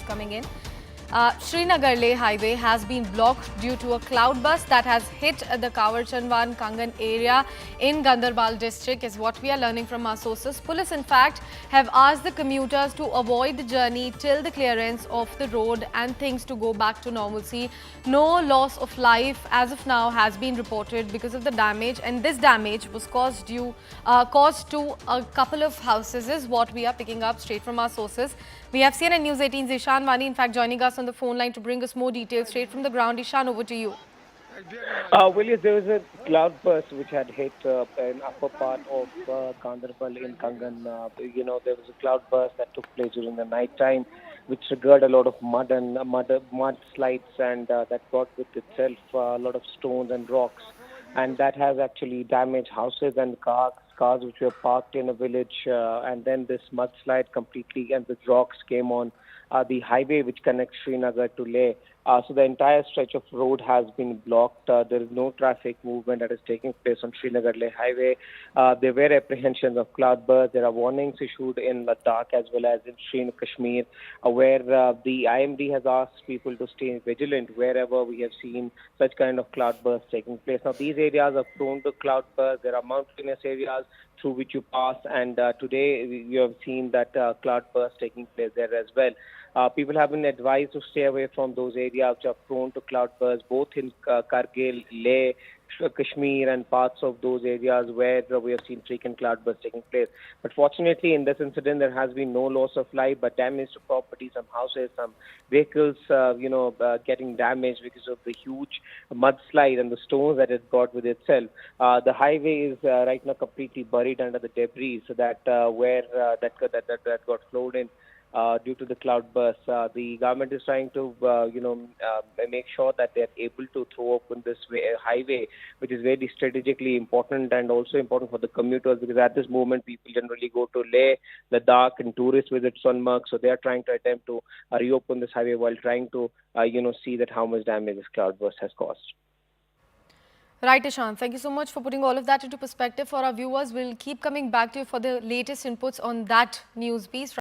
coming in. Srinagar-Leh highway has been blocked due to a cloud burst that has hit the Kawarchanwan Kangan area in Gandarbal district is what we are learning from our sources. Police in fact have asked the commuters to avoid the journey till the clearance of the road and things to go back to normalcy. No loss of life as of now has been reported because of the damage, and this damage was caused to a couple of houses is what we are picking up straight from our sources. We have CNN News 18's Ishan Wani in fact joining us on the phone line to bring us more details straight from the ground. Ishan, over to you. Williams, there was a cloud burst which had hit an upper part of Ganderbal in Kangan. There was a cloud burst that took place during the night time, which triggered a lot of mud slides, and that brought with itself a lot of stones and rocks, and that has actually damaged houses and cars which were parked in a village. And then this mudslide completely, and the rocks came on the highway which connects Srinagar to Leh. So the entire stretch of road has been blocked. There is no traffic movement that is taking place on Srinagar-Leh highway. There were apprehensions of cloudburst. There are warnings issued in Ladakh as well as in Srinagar, Kashmir, where the IMD has asked people to stay vigilant wherever we have seen such kind of cloudbursts taking place. Now, these areas are prone to cloudburst. There are mountainous areas through which you pass, and today we have seen that cloudburst taking place there as well. People have been advised to stay away from those areas which are prone to cloudburst, both in Kargil, Leh, Kashmir, and parts of those areas where we have seen frequent cloudbursts taking place. But fortunately, in this incident, there has been no loss of life, but damage to property, some houses, some vehicles, getting damaged because of the huge mudslide and the stones that it brought with itself. The highway is right now completely buried under the debris, so that that got flowed in due to the cloudburst. The government is trying to, make sure that they are able to throw open this highway, which is very strategically important and also important for the commuters, because at this moment people generally go to Leh, Ladakh, and tourists visit Sonmarg. So they are trying to attempt to reopen this highway while trying to, see that how much damage this cloudburst has caused. Right, Ishan. Thank you so much for putting all of that into perspective for our viewers. We'll keep coming back to you for the latest inputs on that news piece.